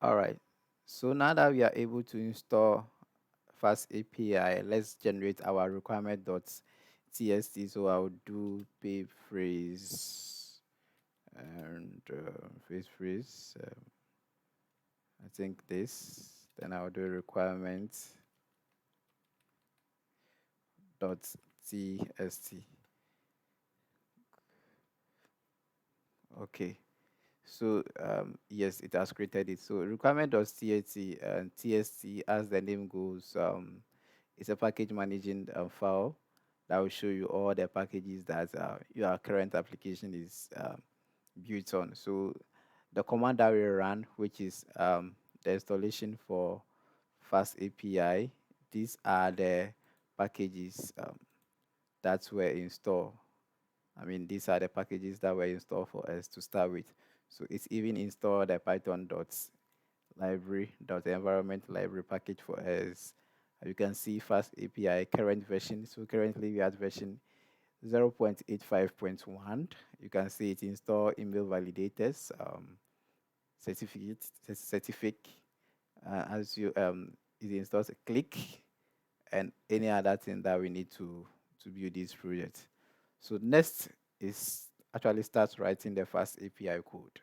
All right. So now that we are able to install Fast API, let's generate our requirement.txt. So I'll do pay phrase and phrase phrase. I think this. Then I'll do requirement.txt. Okay. So yes, it has created it. So requirement.txt and tst, as the name goes, it's a package managing file that will show you all the packages that your current application is built on. So the command that we run, which is the installation for Fast API, these are the packages that were installed. I mean, these are the packages that were installed for us to start with. So it's even installed the Python library environment library package for us. You can see Fast API current version. So currently we are at version 0.85.1. You can see it install email validators, certificate, as you it installs a click and any other thing that we need to build this project. So next is actually start writing the Fast API code.